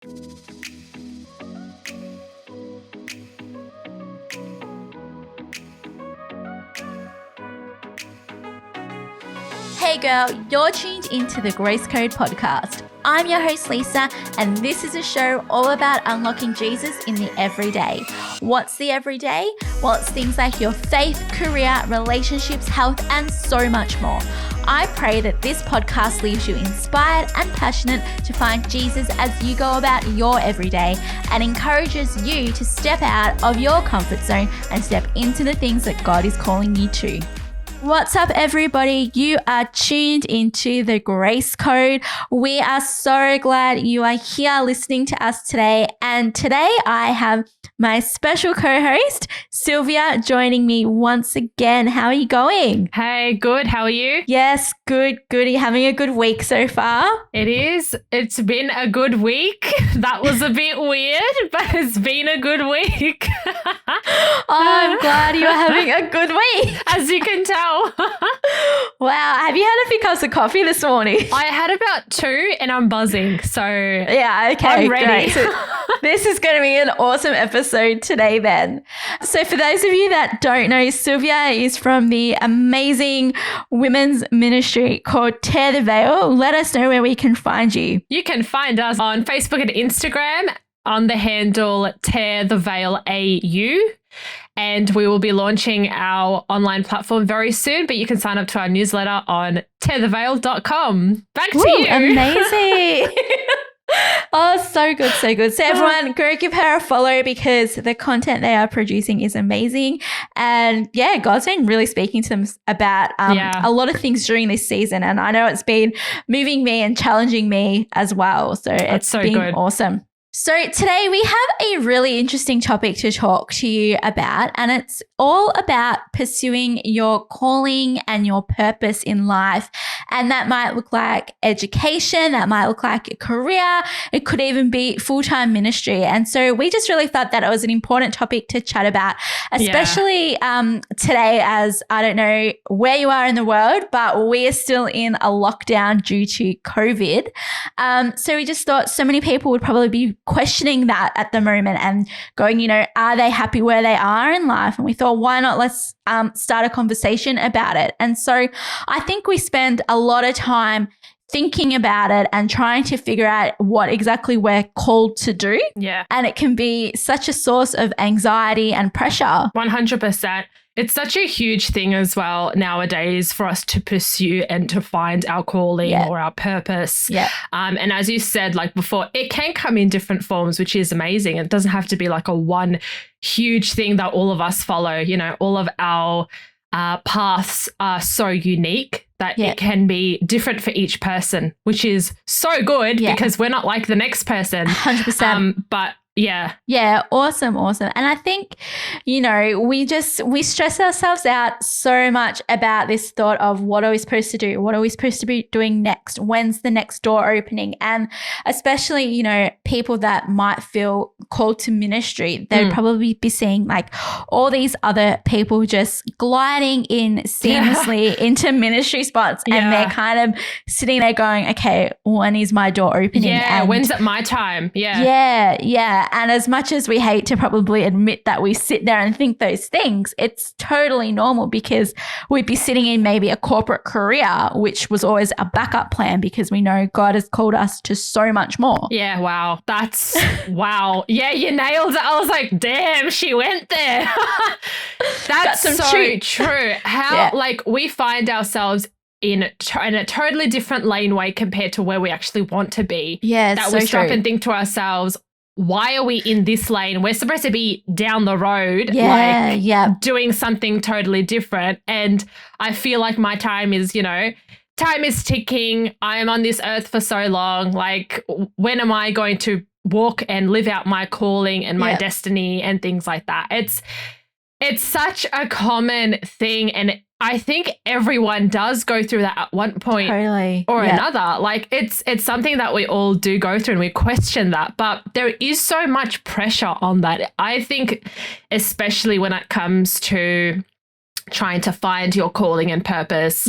Hey girl, you're tuned into the Grace Code podcast. I'm your host Lisa, and this is a show all about unlocking Jesus in the everyday. What's the everyday? Well, it's things like your faith, career, relationships, health, and so much more. I pray that this podcast leaves you inspired and passionate to find Jesus as you go about your everyday and encourages you to step out of your comfort zone and step into the things that God is calling you to. What's up, everybody? You are tuned into the Grace Code. We are so glad you are here listening to us today. And today I have my special co-host, Sylvia, joining me once again. How are you going? Hey, good. How are you? Yes, good. Are you having a good week so far? It is. It's been a good week. That was a bit weird, but it's been a good week. Oh, I'm glad you're having a good week. As you can tell. Wow. Have you had a few cups of coffee this morning? I had about 2 and I'm buzzing. So yeah, okay. I'm ready. Great. So this is going to be an awesome episode today then. So for those of you that don't know, Sylvia is from the amazing women's ministry called Tear the Veil. Let us know where we can find you. You can find us on Facebook and Instagram on the handle Tear the Veil AU. And we will be launching our online platform very soon, but you can sign up to our newsletter on teartheveil.com. Back to you. Amazing. Oh, so good. So everyone, go give her a follow because the content they are producing is amazing. And yeah, God's been really speaking to them about a lot of things during this season. And I know it's been moving me and challenging me as well. So it's been good. Awesome. So today we have a really interesting topic to talk to you about, and it's all about pursuing your calling and your purpose in life. And that might look like education, that might look like a career, it could even be full-time ministry. And so we just really thought that it was an important topic to chat about, especially today, as I don't know where you are in the world, but we are still in a lockdown due to COVID. So we just thought so many people would probably be questioning that at the moment and going, are they happy where they are in life? And we thought, why not let's start a conversation about it. And so I think we spend a lot of time thinking about it and trying to figure out what exactly we're called to do. Yeah. And it can be such a source of anxiety and pressure. 100%. It's such a huge thing as well nowadays for us to pursue and to find our calling or our purpose. Yeah. And as you said, like before, it can come in different forms, which is amazing. It doesn't have to be like a one huge thing that all of us follow. All of our paths are so unique that it can be different for each person, which is so good because we're not like the next person. 100%. But yeah. Yeah. Awesome. And I think, we stress ourselves out so much about this thought of what are we supposed to do? What are we supposed to be doing next? When's the next door opening? And especially, people that might feel called to ministry, they'd probably be seeing like all these other people just gliding in seamlessly into ministry spots. And they're kind of sitting there going, okay, when is my door opening? Yeah. When's it my time? Yeah. And as much as we hate to probably admit that we sit there and think those things, it's totally normal because we'd be sitting in maybe a corporate career, which was always a backup plan because we know God has called us to so much more. Yeah, wow. That's, wow. Yeah, you nailed it. I was like, damn, she went there. That's so true. How, we find ourselves in a totally different laneway compared to where we actually want to be. Yeah, that we stop and think to ourselves, why are we in this lane? We're supposed to be down the road, doing something totally different. And I feel like my time is, time is ticking. I am on this earth for so long. Like, when am I going to walk and live out my calling and my destiny and things like that? It's such a common thing. And I think everyone does go through that at one point or another. Like it's something that we all do go through and we question that, but there is so much pressure on that. I think especially when it comes to trying to find your calling and purpose.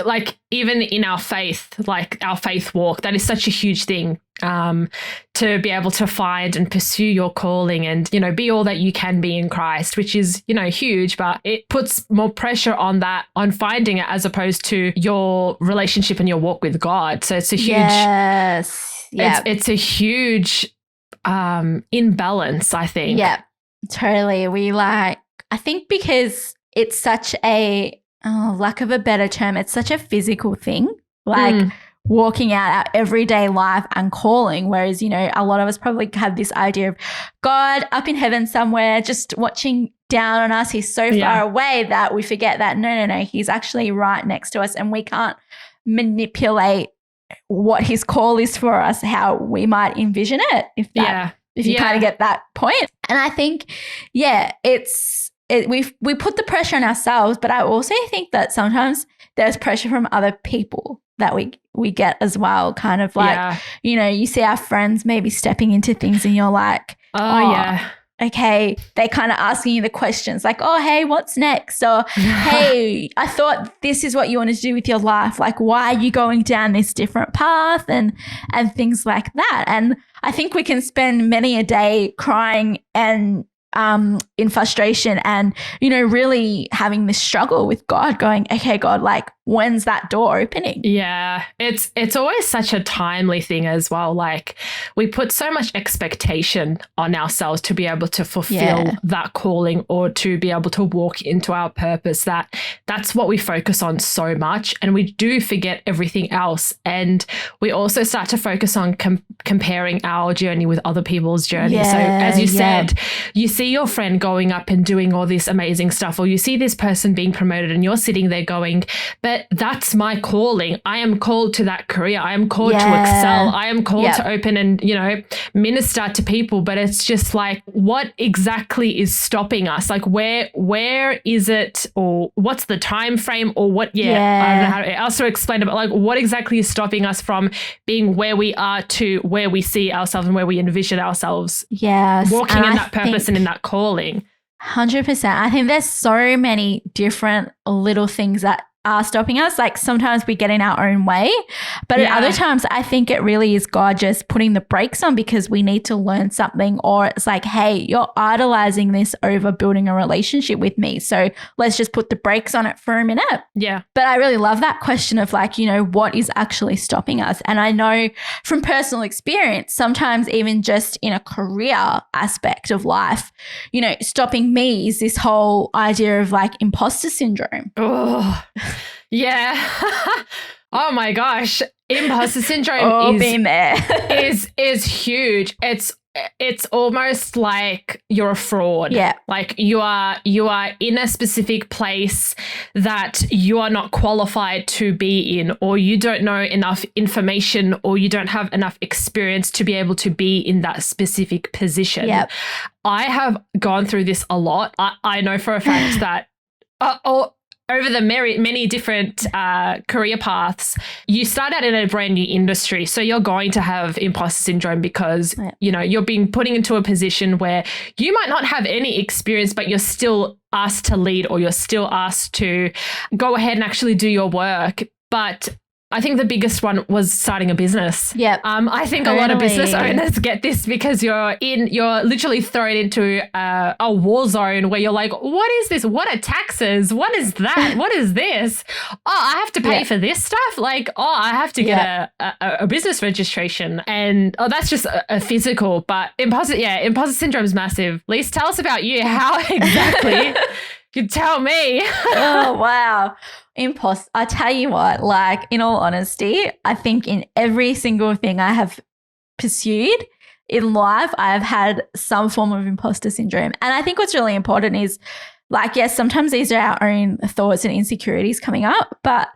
like even in our faith, like our faith walk, that is such a huge thing, to be able to find and pursue your calling and, you know, be all that you can be in Christ, which is, you know, huge, but it puts more pressure on that, on finding it, as opposed to your relationship and your walk with God. So it's a huge, it's a huge imbalance, I think. Yeah, totally. I think because it's such a, lack of a better term, it's such a physical thing, like walking out our everyday life and calling. Whereas, you know, a lot of us probably have this idea of God up in heaven somewhere, just watching down on us. He's so far away that we forget that no, he's actually right next to us, and we can't manipulate what his call is for us, how we might envision it, if you kind of get that point. And I think, we put the pressure on ourselves, but I also think that sometimes there's pressure from other people that we get as well, kind of like, you know, you see our friends maybe stepping into things and you're like, okay, they kind of asking you the questions like, oh, hey, what's next? Or, hey, I thought this is what you wanted to do with your life. Like, why are you going down this different path and things like that? And I think we can spend many a day crying and in frustration and, you know, really having this struggle with God, going, okay, God, like, when's that door opening? Yeah, it's always such a timely thing as well. Like, we put so much expectation on ourselves to be able to fulfill that calling or to be able to walk into our purpose, that's what we focus on so much, and we do forget everything else. And we also start to focus on comparing our journey with other people's journey. So as you said, you see your friend going up and doing all this amazing stuff, or you see this person being promoted and you're sitting there going, but that's my calling. I am called to that career. I am called to excel. I am called to open and, you know, minister to people. But it's just like, what exactly is stopping us? Like, where is it, or what's the time frame, or what? I don't know how else to explain it, but like, what exactly is stopping us from being where we are to where we see ourselves and where we envision ourselves? Walking in that purpose and in that calling. 100%. I think there's so many different little things that are stopping us. Like, sometimes we get in our own way, but at other times I think it really is God just putting the brakes on because we need to learn something, or it's like, hey, you're idolizing this over building a relationship with me, so let's just put the brakes on it for a minute. But I really love that question of like, you know, what is actually stopping us? And I know from personal experience, sometimes even just in a career aspect of life, you know, stopping me is this whole idea of like imposter syndrome. Yeah. Oh my gosh. Imposter syndrome is huge. It's almost like you're a fraud. Like you are in a specific place that you are not qualified to be in, or you don't know enough information, or you don't have enough experience to be able to be in that specific position. I have gone through this a lot. I know for a fact that over the many different career paths, you start out in a brand new industry. So you're going to have imposter syndrome because, you know, you're being put into a position where you might not have any experience, but you're still asked to lead, or you're still asked to go ahead and actually do your work. But I think the biggest one was starting a business. I think a lot of business owners get this because you're literally thrown into a war zone where you're like, what is this? What are taxes? What is that? What is this? Oh, I have to pay for this stuff. Like, oh, I have to get a business registration, and that's just a physical. But imposter syndrome is massive. Lise, tell us about you. How exactly? You tell me. Oh, wow. I tell you what, like, in all honesty, I think in every single thing I have pursued in life, I have had some form of imposter syndrome. And I think what's really important is, like, yes, sometimes these are our own thoughts and insecurities coming up, but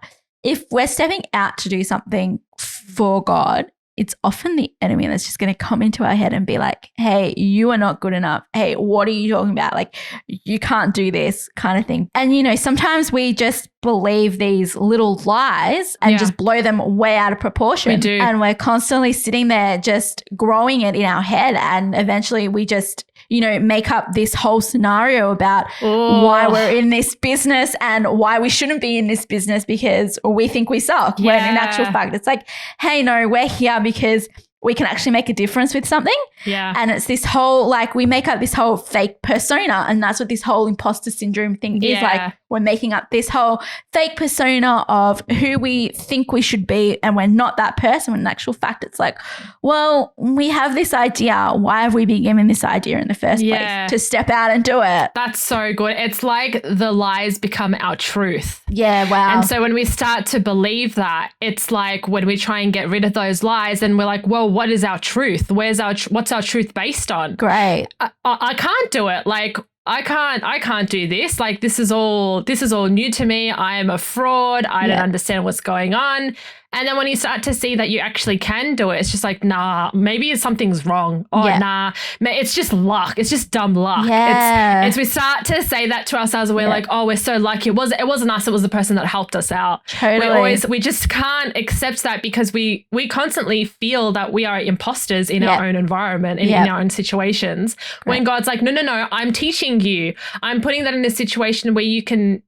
if we're stepping out to do something for God, it's often the enemy that's just going to come into our head and be like, hey, you are not good enough. Hey, what are you talking about? Like, you can't do this kind of thing. And, you know, sometimes we just believe these little lies and just blow them way out of proportion. We do. And we're constantly sitting there just growing it in our head. And eventually we just make up this whole scenario about why we're in this business and why we shouldn't be in this business because we think we suck. When in actual fact, it's like, hey, no, we're here because we can actually make a difference with something. Yeah. And it's this whole, like, we make up this whole fake persona, and that's what this whole imposter syndrome thing is. Like, we're making up this whole fake persona of who we think we should be, and we're not that person. When in actual fact, it's like, well, we have this idea. Why have we been given this idea in the first place? To step out and do it. That's so good. It's like the lies become our truth. Yeah, wow. And so when we start to believe that, it's like when we try and get rid of those lies, and we're like, well, what is our truth? What's our truth based on? Great. I can't do it. Like, I can't do this. Like, this is all new to me. I am a fraud. I don't understand what's going on. And then when you start to see that you actually can do it, it's just like, nah, maybe something's wrong. Oh, nah, it's just luck. It's just dumb luck. Yeah. It's we start to say that to ourselves. And we're like, oh, we're so lucky. It wasn't us. It was the person that helped us out. Totally. We just can't accept that because we constantly feel that we are imposters in our own environment and in our own situations. When God's like, no, I'm teaching you. I'm putting that in a situation where you can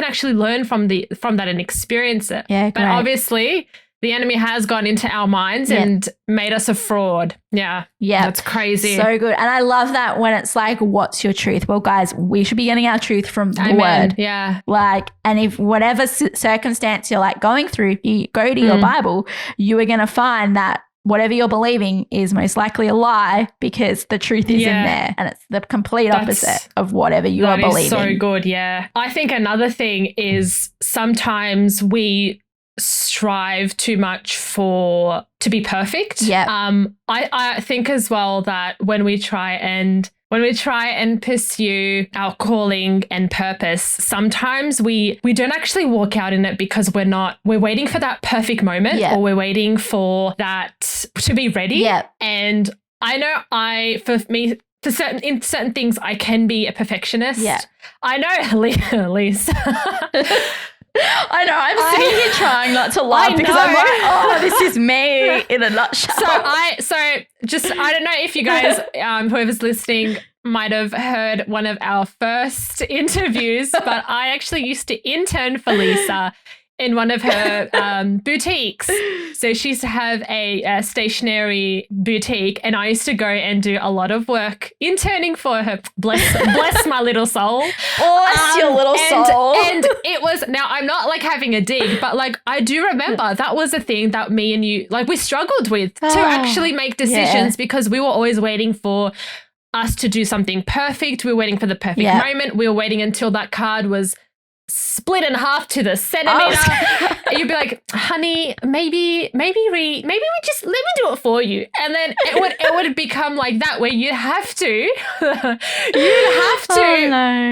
actually learn from that and experience it. Yeah, but obviously, the enemy has gone into our minds and made us a fraud. Yeah. Yeah. That's crazy. So good. And I love that when it's like, what's your truth? Well, guys, we should be getting our truth from the word. Yeah. Like, and if whatever circumstance you're like going through, if you go to your Bible, you are going to find that whatever you're believing is most likely a lie because the truth is in there, and it's the complete opposite of whatever you are believing. So good. Yeah. I think another thing is sometimes we strive too much to be perfect. I think as well that when we try and pursue our calling and purpose, sometimes we don't actually walk out in it because we're waiting for that perfect moment or we're waiting for that to be ready. And I know in certain things I can be a perfectionist. I know, Lisa. I know. I'm sitting here trying not to laugh because I'm like, oh, this is me in a nutshell. I don't know if you guys, whoever's listening, might have heard one of our first interviews, but I actually used to intern for Lisa in one of her boutiques. So she used to have a stationery boutique, and I used to go and do a lot of work interning for her. Bless my little soul. Bless your little soul. And it was, now I'm not like having a dig, but like I do remember that was a thing that me and you, like we struggled with to actually make decisions because we were always waiting for us to do something perfect. We were waiting for the perfect moment. We were waiting until that card was split in half to the centimeter. You'd be like, honey, maybe we just let me do it for you. And then it would become like that where you have to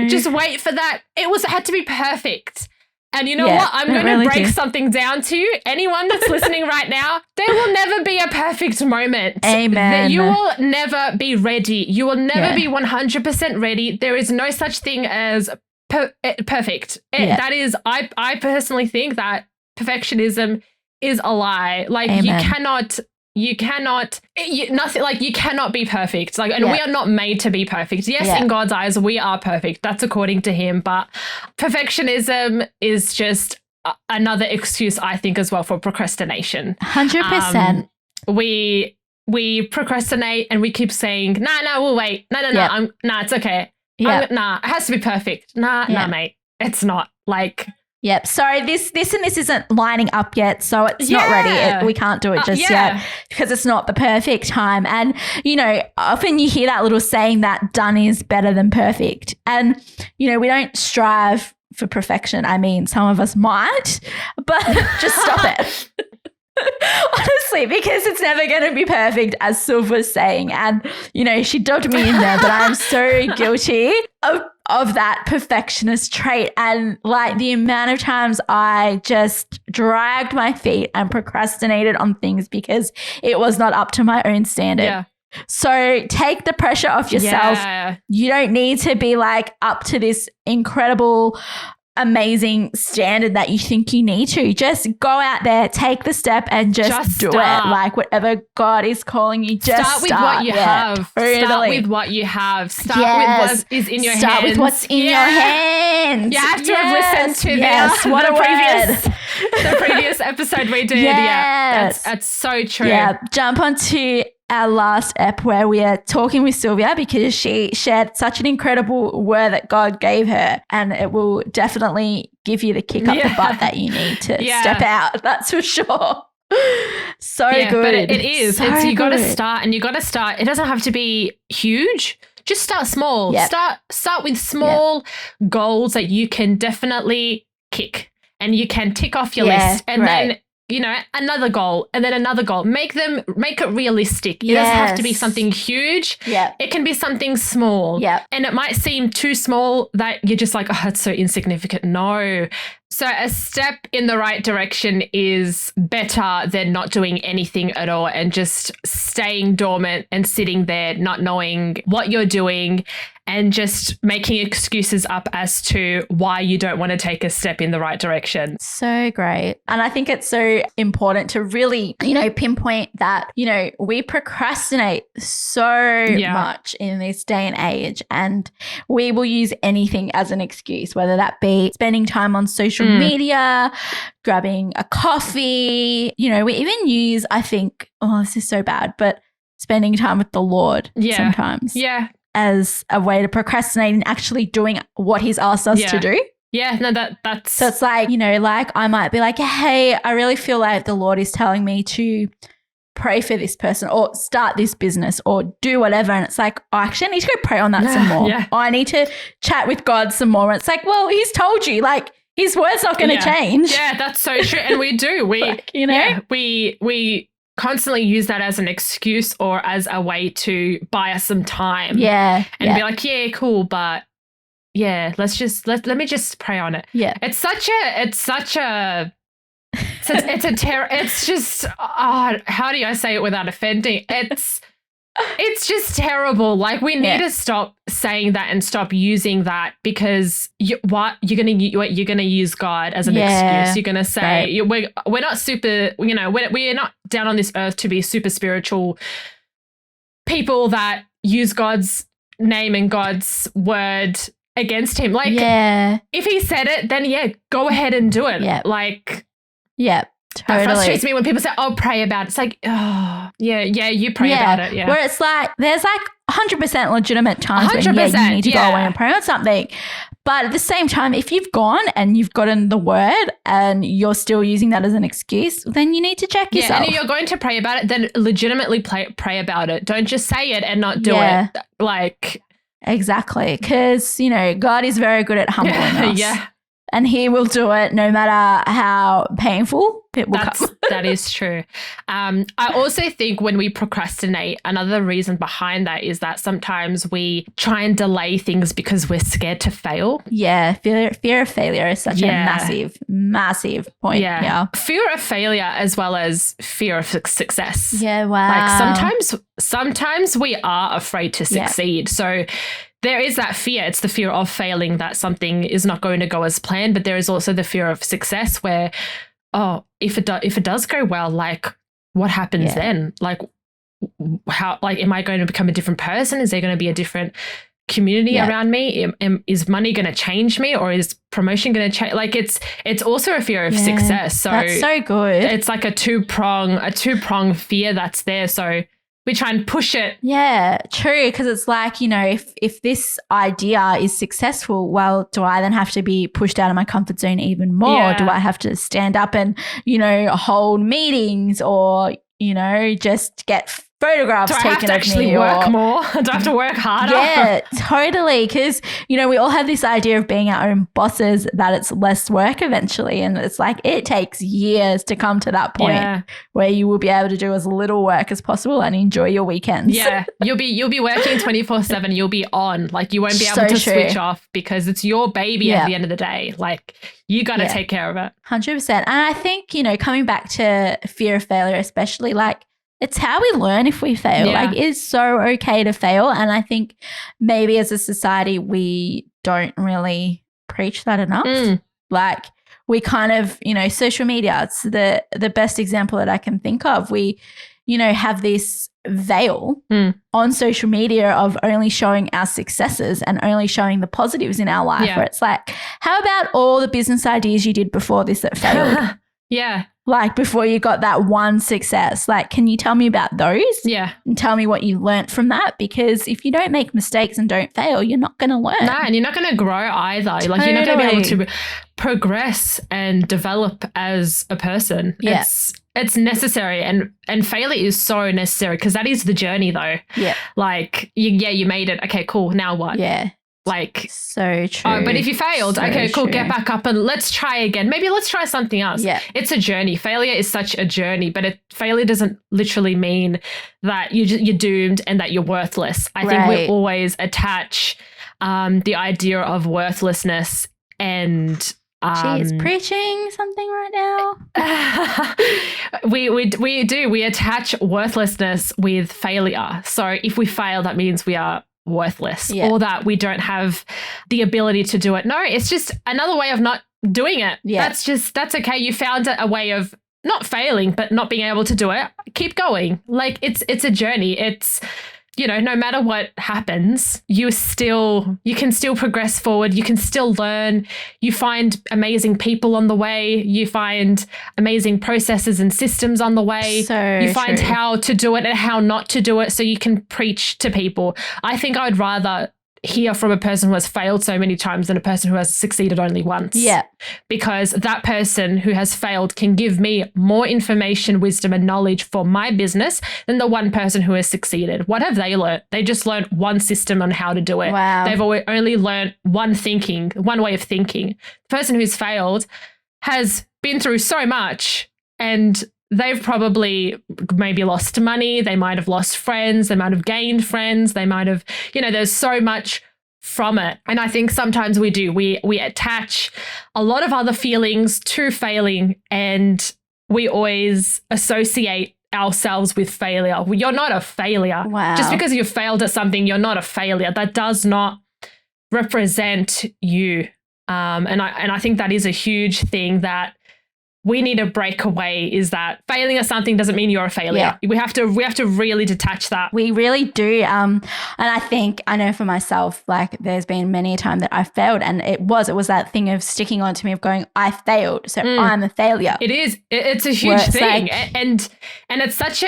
just wait for that. It had to be perfect. And you know what? I'm going to break something down to you. Anyone that's listening right now, there will never be a perfect moment. Amen. You will never be ready. You will never be 100% ready. There is no such thing as perfect. That is, I personally think that perfectionism is a lie. Like you cannot be perfect. Like, and we are not made to be perfect. Yes, in God's eyes, we are perfect. That's according to him. But perfectionism is just another excuse, I think, as well for procrastination. 100%. We procrastinate and we keep saying, nah, we'll wait. No, it's okay. Nah, it has to be perfect. Nah, mate. It's not. Like, yep. Sorry, this isn't lining up yet, so it's not ready. We can't do it just yet because it's not the perfect time. And, often you hear that little saying that done is better than perfect. And, we don't strive for perfection. I mean, some of us might, but just stop it. Honestly, because it's never going to be perfect, as Sylvia was saying. And, she dubbed me in there, but I'm so guilty of that perfectionist trait. And like the amount of times I just dragged my feet and procrastinated on things because it was not up to my own standard. Yeah. So take the pressure off yourself. You don't need to be like up to this incredible amazing standard that you think you need to. Just go out there, take the step and just do start. it. Like whatever God is calling you, just start with what you have. Totally. Start with what you have. Start with what is in your hands. Start with what's in your hands. You have to have listened to the previous episode we did. Yeah, that's so true. Yeah, jump onto our last ep where we are talking with Sylvia because she shared such an incredible word that God gave her, and it will definitely give you the kick up the butt that you need to step out. That's for sure. So good. But it is. So you got to start, and you got to start. It doesn't have to be huge. Just start small. Yep. Start with small goals that you can definitely kick and you can tick off your list, and then another goal and then another goal. Make it realistic. It doesn't have to be something huge. Yeah. It can be something small. Yeah. And it might seem too small that you're just like, oh, it's so insignificant. No. So a step in the right direction is better than not doing anything at all and just staying dormant and sitting there, not knowing what you're doing and just making excuses up as to why you don't want to take a step in the right direction. So great. And I think it's so important to really, pinpoint that, we procrastinate so much in this day and age, and we will use anything as an excuse, whether that be spending time on social media, grabbing a coffee, we even use, I think, this is so bad, but spending time with the Lord sometimes. Yeah. As a way to procrastinate and actually doing what he's asked us to do. Yeah, no, that's... So it's like, like I might be like, hey, I really feel like the Lord is telling me to pray for this person or start this business or do whatever. And it's like, actually, I need to go pray on that some more. Yeah. I need to chat with God some more. And it's like, well, he's told you, like, his word's not going to change. Yeah, that's so true. And we do. We constantly use that as an excuse or as a way to buy us some time. Yeah. And be like, yeah, cool, but let me just pray on it. Yeah. It's just how do I say it without offending? It's just terrible. Like we need to stop saying that and stop using that because you're gonna use God as an excuse. You're gonna say we're not super. We're not down on this earth to be super spiritual people that use God's name and God's word against him. Like if he said it, then go ahead and do it. Yeah. Like Totally. That frustrates me when people say, oh, pray about it. It's like, oh, you pray about it. Yeah. Where it's like, there's like 100% legitimate times 100%, when you need to go away and pray on something. But at the same time, if you've gone and you've gotten the word and you're still using that as an excuse, then you need to check yourself. And if you're going to pray about it, then legitimately pray about it. Don't just say it and not do it. Like. Exactly. Because, God is very good at humbling us. Yeah. And he will do it no matter how painful it will come. That is true. I also think when we procrastinate, another reason behind that is that sometimes we try and delay things because we're scared to fail. Yeah. Fear of failure is such a massive, massive point. Yeah. Fear of failure as well as fear of success. Yeah. Wow. Like sometimes we are afraid to succeed. So there is that fear. It's the fear of failing, that something is not going to go as planned. But there is also the fear of success where, if it does go well, like what happens then? Like how, like, am I going to become a different person? Is there going to be a different community around me? Is money going to change me, or is promotion going to change? Like it's also a fear of success. So that's so good. It's like a two-prong fear that's there. So we try and push it. Yeah, true. Because it's like, if this idea is successful, well, do I then have to be pushed out of my comfort zone even more? Yeah. Do I have to stand up and, hold meetings or, just get photographs taken of me? Do I have to actually work more? Do I have to work harder? Yeah, totally. Because, we all have this idea of being our own bosses, that it's less work eventually. And it's like it takes years to come to that point where you will be able to do as little work as possible and enjoy your weekends. Yeah, you'll be working 24/7. You'll be on. Like you won't be able to switch off because it's your baby at the end of the day. Like you got to take care of it. 100%. And I think, coming back to fear of failure, especially, like, it's how we learn if we fail. Yeah. Like, it's so okay to fail. And I think maybe as a society, we don't really preach that enough. Like we kind of, social media, it's the best example that I can think of. We, have this veil on social media of only showing our successes and only showing the positives in our life, where it's like, how about all the business ideas you did before this that failed? Yeah. Like before you got that one success, like, can you tell me about those? Yeah. And tell me what you learnt from that? Because if you don't make mistakes and don't fail, you're not going to learn. No, and you're not going to grow either. Totally. Like you're not going to be able to progress and develop as a person. Yeah. It's necessary, and failure is so necessary because that is the journey though. Yeah. Like you made it. Okay, cool. Now what? Yeah. Like so true. But if you failed, okay, cool, get back up and let's try again. Maybe let's try something else. Yeah. It's a journey. Failure is such a journey, but failure doesn't literally mean that you're doomed and that you're worthless. I think we always attach the idea of worthlessness and she's preaching something right now. we do. We attach worthlessness with failure. So if we fail, that means we are worthless or that we don't have the ability to do it. No, it's just another way of not doing it. Yeah. That's okay. You found a way of not failing, but not being able to do it. Keep going. Like it's a journey. It's, no matter what happens, you can still progress forward. You can still learn. You find amazing people on the way. You find amazing processes and systems on the way. You find how to do it and how not to do it so you can preach to people. I think I would rather hear from a person who has failed so many times than a person who has succeeded only once. Yeah. Because that person who has failed can give me more information, wisdom, and knowledge for my business than the one person who has succeeded. What have they learned? They just learned one system on how to do it. Wow. They've only learned one way of thinking. The person who's failed has been through so much, and they've probably maybe lost money. They might have lost friends. They might have gained friends. They might have, there's so much from it. And I think sometimes we do. We attach a lot of other feelings to failing, and we always associate ourselves with failure. You're not a failure. Wow. Just because you failed at something, you're not a failure. That does not represent you. And I think that is a huge thing that we need to break away, is that failing at something doesn't mean you're a failure. Yeah. We have to really detach that. We really do. And I know for myself, like there's been many a time that I failed, and it was that thing of sticking on to me of going, I failed, so I'm a failure. It is. It's a huge thing. And it's such a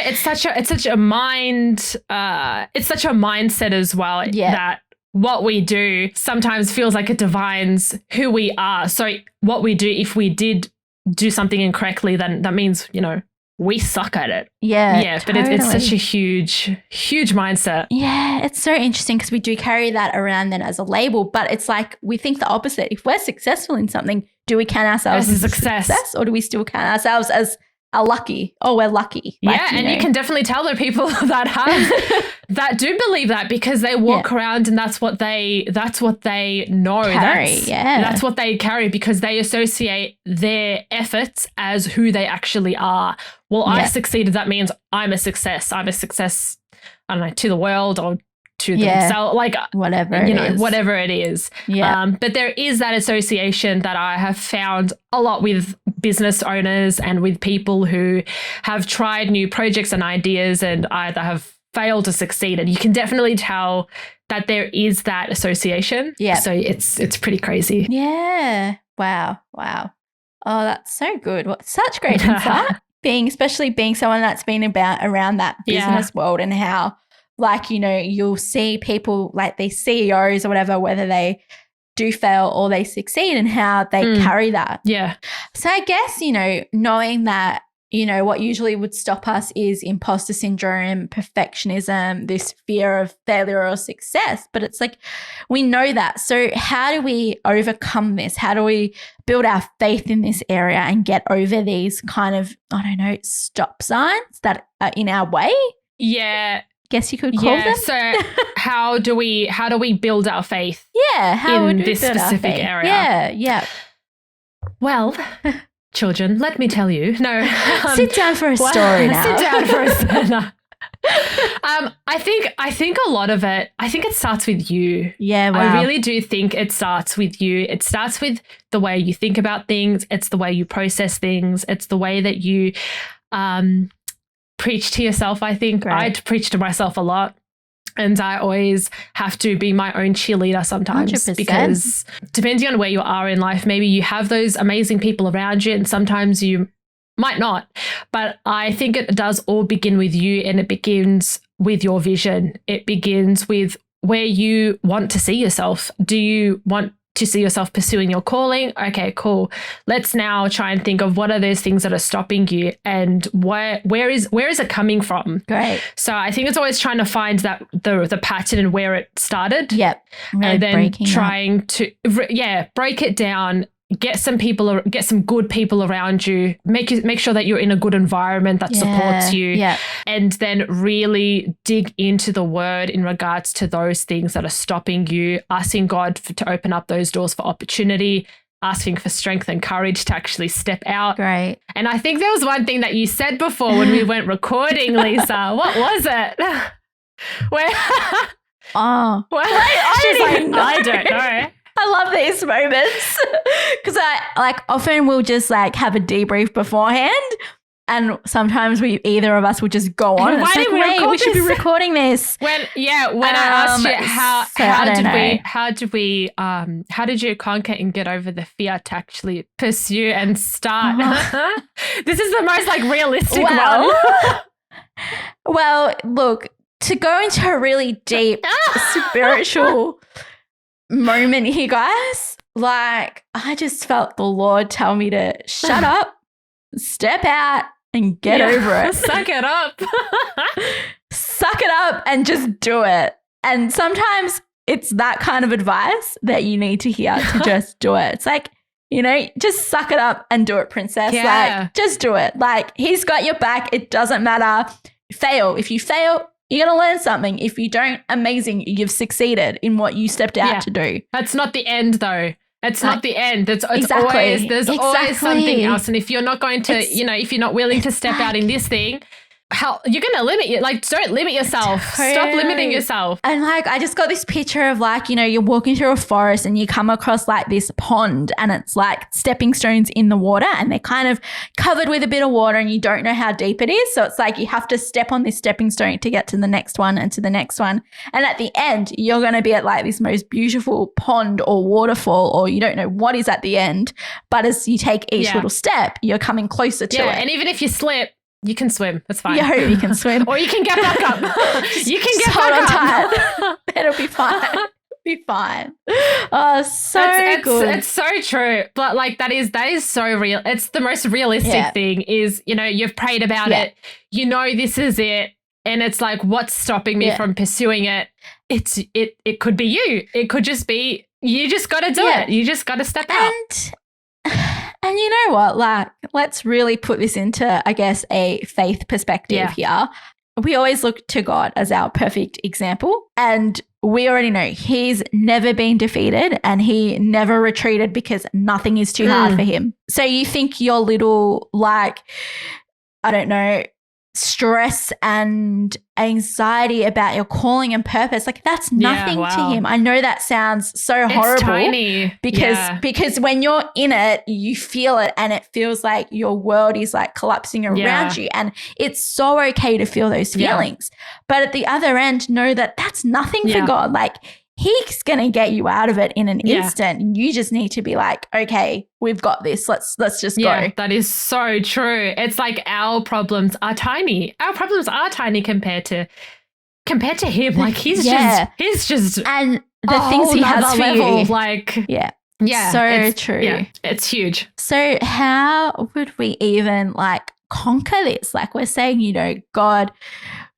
mindset as well. Yeah. That what we do sometimes feels like it defines who we are. So what we do, if we did do something incorrectly, then that means, we suck at it. Yeah, but totally. it's such a huge mindset. Yeah, it's so interesting because we do carry that around then as a label, but it's like we think the opposite. If we're successful in something, do we count ourselves as a success, or do we still count ourselves as a lucky? Oh, we're lucky. Like, you can definitely tell the people that have that do believe that, because they walk around and that's what they know. That's what they carry, because they associate their efforts as who they actually are. Well, I succeeded. That means I'm a success. I'm a success, I don't know, to the world or to themselves, like whatever it is. Yeah. But there is that association that I have found a lot with business owners and with people who have tried new projects and ideas and either have failed or succeeded. You can definitely tell that there is that association. Yeah. So it's pretty crazy. Yeah. Wow. Oh, that's so good. Such great insight. Especially being someone that's been around that business world, and how, like, you'll see people like these CEOs or whatever, whether they do fail or they succeed, and how they carry that. Yeah. So I guess, knowing that, what usually would stop us is imposter syndrome, perfectionism, this fear of failure or success. But it's like, we know that. So how do we overcome this? How do we build our faith in this area and get over these kind of, stop signs that are in our way? Yeah. Guess you could call them. So how do we build our faith? Yeah, how in would we this build specific our faith? area? Yeah. Well, children, let me tell you. No, sit down for a story now. Sit down for a I think a lot of it, I think it starts with you. Yeah, wow. I really do think it starts with you. It starts with the way you think about things. It's the way you process things. It's the way that you preach to yourself, I think. Right. I preach to myself a lot. And I always have to be my own cheerleader sometimes 100%. Because depending on where you are in life, maybe you have those amazing people around you and sometimes you might not. But I think it does all begin with you, and it begins with your vision. It begins with where you want to see yourself. Do you want to see yourself pursuing your calling? Okay, cool. Let's now try and think of what are those things that are stopping you and where is it coming from? Great. So I think it's always trying to find that the pattern and where it started. Yep. Really and then trying to break it down. Get some good people around you. Make sure that you're in a good environment that supports you. Yeah. And then really dig into the word in regards to those things that are stopping you, asking God to open up those doors for opportunity, asking for strength and courage to actually step out. Great. And I think there was one thing that you said before when we went recording, Lisa. What was it? Where? Oh. I don't know. I love these moments because I often will just have a debrief beforehand, and sometimes either of us will just go on. Why did we should be recording this. When I asked you how did you conquer and get over the fear to actually pursue and start? This is the most realistic one. Well, look, to go into a really deep spiritual moment here, guys, I just felt the Lord tell me to shut up, step out and get over it. Suck it up. Suck it up and just do it. And sometimes it's that kind of advice that you need to hear to just do it. It's just suck it up and do it, princess. Yeah. Just do it. He's got your back. It doesn't matter. Fail. If you fail, you're going to learn something. If you don't, amazing. You've succeeded in what you stepped out to do. That's not the end, though. It's not the end. It's exactly. always something else. And if you're not going to, if you're not willing to step out in this thing, how you're going to limit you. Don't limit yourself. Stop limiting yourself. And I just got this picture of you're walking through a forest and you come across this pond, and it's stepping stones in the water, and they're kind of covered with a bit of water, and you don't know how deep it is. So it's you have to step on this stepping stone to get to the next one and to the next one. And at the end, you're going to be at this most beautiful pond or waterfall, or you don't know what is at the end. But as you take each little step, you're coming closer to it. And even if you slip, you can swim. That's fine. You hope you can swim. Or you can get back up. You can get hold back on up. Tight. It'll be fine. It'll be fine. Oh, good. It's so true. But that is so real. It's the most realistic thing is, you've prayed about it. You know this is it. And it's what's stopping me from pursuing it? It could be you. It could just be you just got to do it. You just got to step out. And you know what? Let's really put this into, I guess, a faith perspective here. We always look to God as our perfect example. And we already know he's never been defeated and he never retreated because nothing is too hard for him. So you think your little, I don't know, stress and anxiety about your calling and purpose, that's nothing to him. I know that sounds so horrible. It's tiny. Because when you're in it, you feel it, and it feels like your world is collapsing around you, and it's so okay to feel those feelings. But at the other end, know that that's nothing for God. He's going to get you out of it in an instant. You just need to be okay, we've got this. Let's just go. That is so true. It's our problems are tiny. Our problems are tiny compared to him. He's just and the things he has for you. So true. Yeah, it's huge. So how would we even conquer this? We're saying, God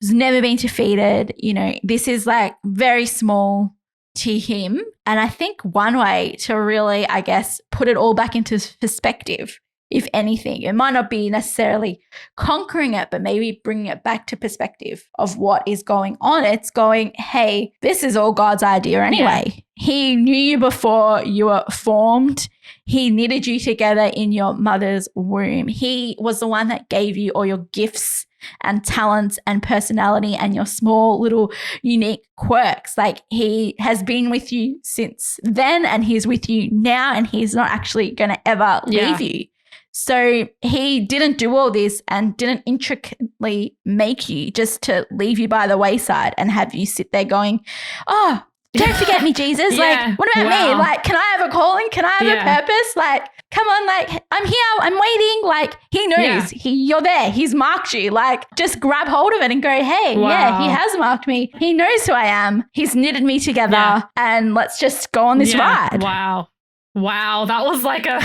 has never been defeated. This is very small to him. And I think one way to really, I guess, put it all back into perspective, if anything, it might not be necessarily conquering it, but maybe bringing it back to perspective of what is going on. It's going, hey, this is all God's idea anyway. He knew you before you were formed. He knitted you together in your mother's womb. He was the one that gave you all your gifts and talents and personality and your small little unique quirks. Like he has been with you since then and he's with you now and he's not actually going to ever leave you. So he didn't do all this and didn't intricately make you just to leave you by the wayside and have you sit there going, oh, don't forget me, Jesus. Like, what about me? Like, can I have a calling? Can I have a purpose? Like, come on, like, I'm here. I'm waiting. Like, he knows. You're there. He's marked you. Like, just grab hold of it and go, hey, he has marked me. He knows who I am. He's knitted me together. And let's just go on this ride. Wow. That was like a,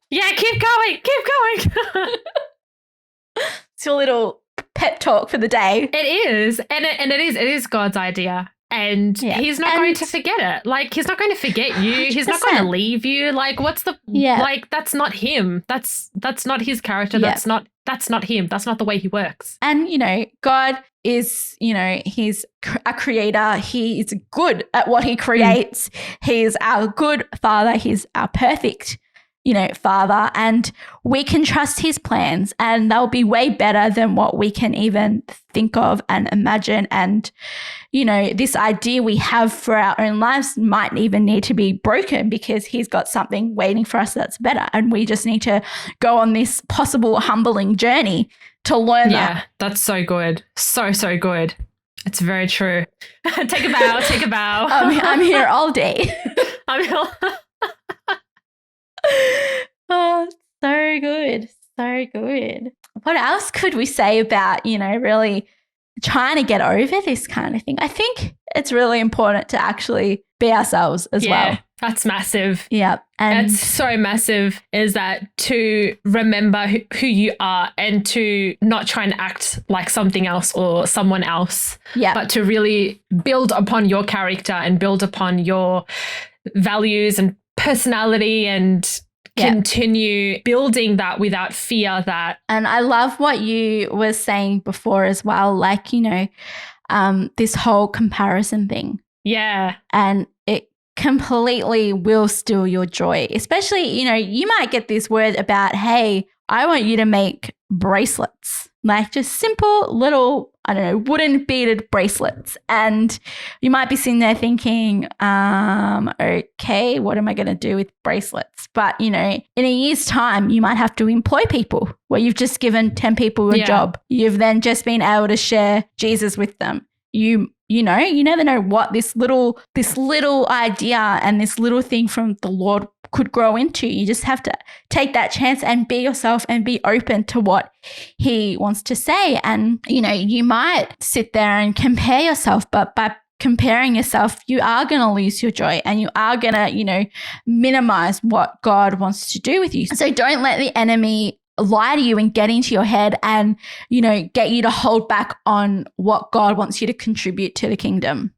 keep going. It's a little pep talk for the day. It is. And it is God's idea. And he's not going to forget it. Like, he's not going to forget you. 100%. He's not going to leave you. Like, what's the like? That's not him. That's not his character. That's not him. That's not the way he works. And God is, he's a creator. He is good at what he creates. He's our good father. He's our perfect Father, and we can trust his plans and they'll be way better than what we can even think of and imagine. And, this idea we have for our own lives might even need to be broken because he's got something waiting for us that's better. And we just need to go on this possible humbling journey to learn that. Yeah, that's so good. So good. It's very true. Take a bow. I'm here all day. Oh, so good. What else could we say about, really trying to get over this kind of thing? I think it's really important to actually be ourselves as well. That's massive. Yeah. And it's so massive, is that to remember who you are and to not try and act like something else or someone else, but to really build upon your character and build upon your values and personality and continue building that without fear. That. And I love what you were saying before as well, like, this whole comparison thing. Yeah. And it completely will steal your joy, especially, you might get this word about, hey, I want you to make bracelets, like just simple little, wooden beaded bracelets. And you might be sitting there thinking, okay, what am I going to do with bracelets? But, in a year's time, you might have to employ people where you've just given 10 people a job. You've then just been able to share Jesus with them. You never know what this little idea and this little thing from the Lord could grow into. You just have to take that chance and be yourself and be open to what he wants to say. And, you might sit there and compare yourself, but by comparing yourself, you are going to lose your joy and you are going to, minimize what God wants to do with you. So don't let the enemy lie to you and get into your head and, get you to hold back on what God wants you to contribute to the kingdom.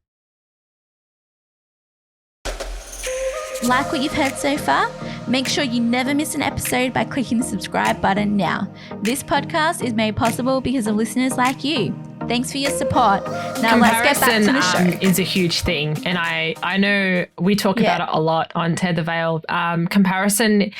Like what you've heard so far? Make sure you never miss an episode by clicking the subscribe button now. This podcast is made possible because of listeners like you. Thanks for your support. Now let's get back to the show. Is a huge thing. And I know we talk about it a lot on Tear the Veil. Comparison,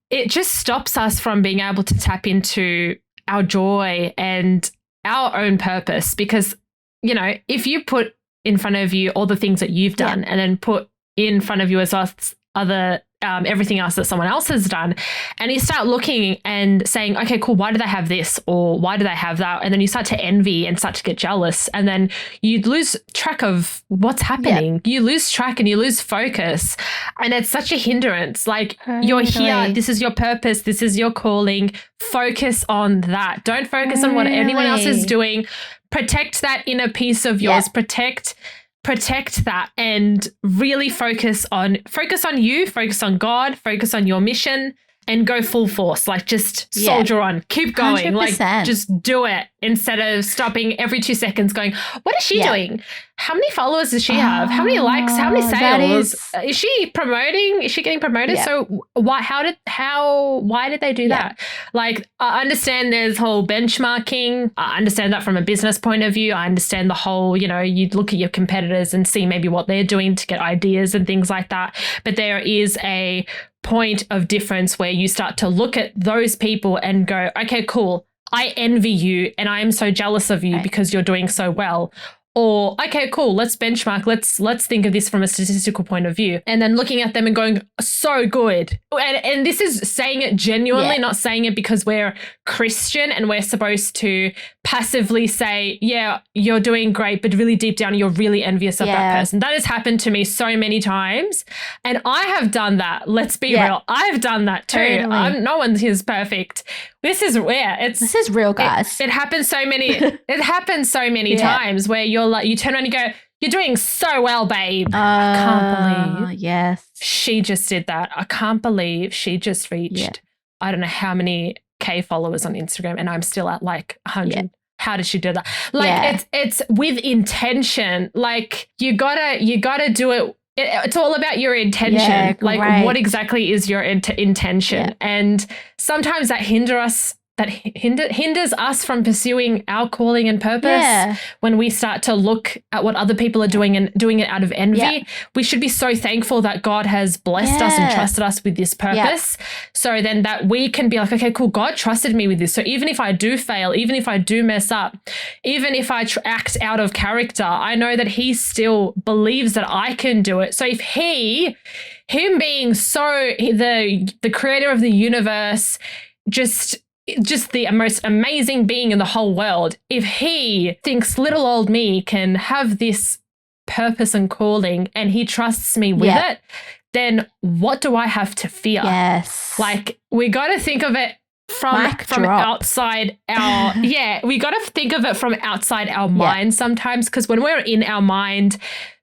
it just stops us from being able to tap into our joy and our own purpose. Because, if you put in front of you all the things that you've done and then put in front of you as well other everything else that someone else has done, and you start looking and saying, okay, cool, why do they have this or why do they have that? And then you start to envy and start to get jealous, and then you lose track of what's happening. You lose track and you lose focus, and it's such a hindrance. Like, you're here, this is your purpose, this is your calling. Focus on that. Don't focus on what anyone else is doing. Protect that inner piece of yours. Protect that and really focus on you, focus on God, focus on your mission, and go full force. Like, just soldier on, keep going. 100%. Like, just do it instead of stopping every 2 seconds going, what is she doing? How many followers does she have? How many likes? How many sales? Is she promoting? Is she getting promoted? So why did they do that? Like, I understand there's whole benchmarking. I understand that from a business point of view. I understand the whole, you look at your competitors and see maybe what they're doing to get ideas and things like that. But there is a point of difference where you start to look at those people and go, okay, cool. I envy you and I am so jealous of you because you're doing so well. Or, okay, cool, let's benchmark. Let's think of this from a statistical point of view. And then looking at them and going, so good. And this is saying it genuinely, not saying it because we're Christian and we're supposed to passively say, yeah, you're doing great, but really deep down, you're really envious of that person. That has happened to me so many times. And I have done that. Let's be real. I've done that too. Totally. No one is perfect. This is real, guys. It happens so many times where you're like, you turn around and go, you're doing so well, babe. I can't believe she just did that. I can't believe she just reached, I don't know how many K followers on Instagram and I'm still at like 100. How did she do that? Like it's with intention. Like you gotta do it. It's all about your intention. Like what exactly is your intention? And sometimes that hinders us from pursuing our calling and purpose. When we start to look at what other people are doing and doing it out of envy, we should be so thankful that God has blessed us and trusted us with this purpose. So then that we can be like, okay, cool, God trusted me with this. So even if I do fail, even if I do mess up, even if I act out of character, I know that he still believes that I can do it. So if him being so the creator of the universe, just the most amazing being in the whole world, if he thinks little old me can have this purpose and calling and he trusts me with it, then what do I have to fear? Like we got to think of it from outside our we got to think of it from outside our mind sometimes, because when we're in our mind,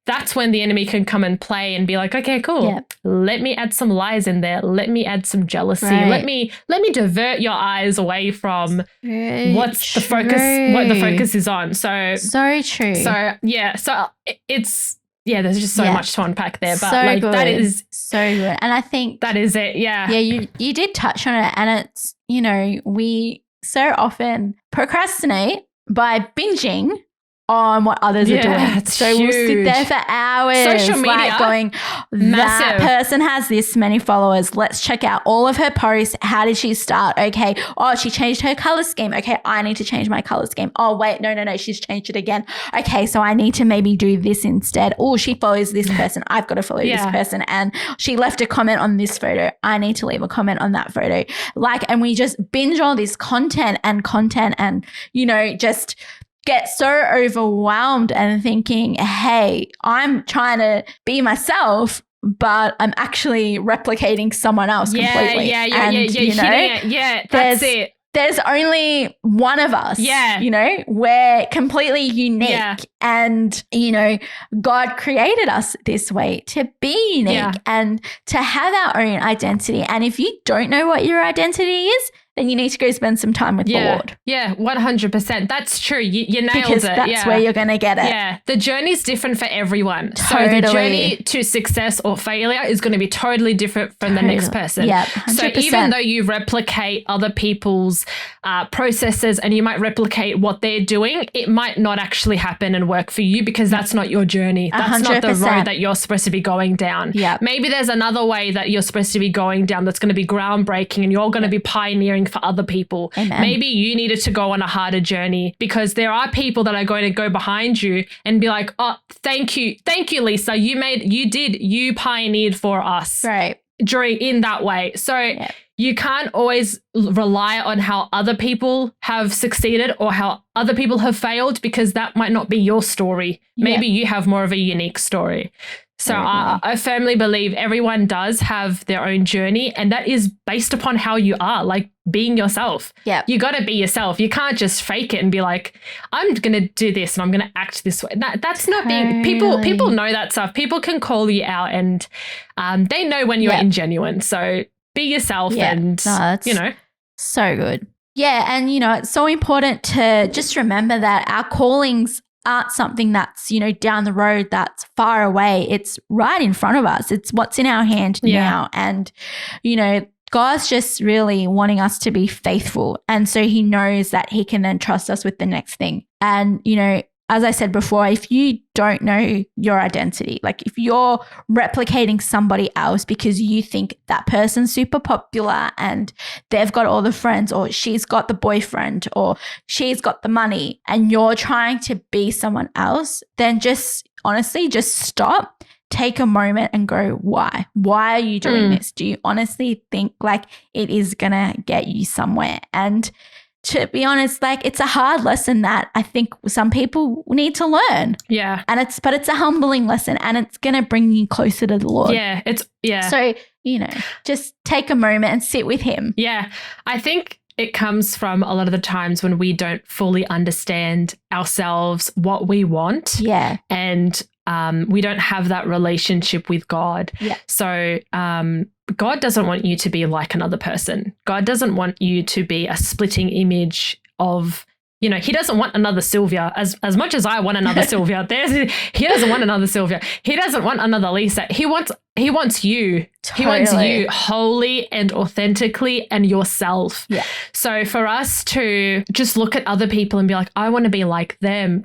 that's when the enemy can come and play and be like, okay, cool. Let me add some lies in there. Let me add some jealousy. Let me divert your eyes away from what the focus is on. So true. So it's there's just so much to unpack there. But that is so good. And I think that is it. Yeah, you did touch on it, and it's, we so often procrastinate by binging on what others are doing. So huge. We'll sit there for hours, social media, going, that person has this many followers. Let's check out all of her posts. How did she start? Okay. Oh, she changed her color scheme. Okay, I need to change my color scheme. Oh, wait, no, she's changed it again. Okay, so I need to maybe do this instead. Oh, she follows this person. I've got to follow this person. And she left a comment on this photo. I need to leave a comment on that photo. And we just binge all this content and, just get so overwhelmed and thinking, hey, I'm trying to be myself, but I'm actually replicating someone else completely. That's it. There's only one of us. We're completely unique. And, God created us this way to be unique and to have our own identity. And if you don't know what your identity is, then you need to go spend some time with the Lord. Yeah, 100%. That's true. You nailed because it. That's where you're going to get it. Yeah, the journey's different for everyone. Totally. So the journey to success or failure is going to be totally different from the next person. Yeah, 100%. So even though you replicate other people's processes and you might replicate what they're doing, it might not actually happen and work for you because that's not your journey. That's 100%. Not the road that you're supposed to be going down. Yeah. Maybe there's another way that you're supposed to be going down that's going to be groundbreaking and you're going to be pioneering for other people. Amen. Maybe you needed to go on a harder journey because there are people that are going to go behind you and be like, oh, thank you, Lisa. You pioneered for us. Right. In that way. So you can't always rely on how other people have succeeded or how other people have failed because that might not be your story. Maybe you have more of a unique story. So I firmly believe everyone does have their own journey, and that is based upon how you are, like being yourself. Yeah. You got to be yourself. You can't just fake it and be like, I'm going to do this and I'm going to act this way. That's not being, people know that stuff. People can call you out and they know when you're ingenuine. So be yourself and, so good. Yeah. And, it's so important to just remember that our callings aren't something that's, down the road, that's far away. It's right in front of us. It's what's in our hand now. And, God's just really wanting us to be faithful. And so he knows that he can then trust us with the next thing. And, as I said before, if you don't know your identity, like if you're replicating somebody else because you think that person's super popular and they've got all the friends, or she's got the boyfriend, or she's got the money, and you're trying to be someone else, then just honestly, just stop, take a moment and go, why? Why are you doing this? Do you honestly think like it is going to get you somewhere? And to be honest, like it's a hard lesson that I think some people need to learn. Yeah. And but it's a humbling lesson, and it's going to bring you closer to the Lord. Yeah. So, just take a moment and sit with him. Yeah. I think it comes from a lot of the times when we don't fully understand ourselves, what we want. Yeah. And we don't have that relationship with God. Yeah. So God doesn't want you to be like another person. God doesn't want you to be a splitting image of, he doesn't want another Sylvia. As much as I want another Sylvia, he doesn't want another Sylvia. He doesn't want another Lisa. He wants you. Totally. He wants you wholly and authentically and yourself. Yeah. So for us to just look at other people and be like, I want to be like them.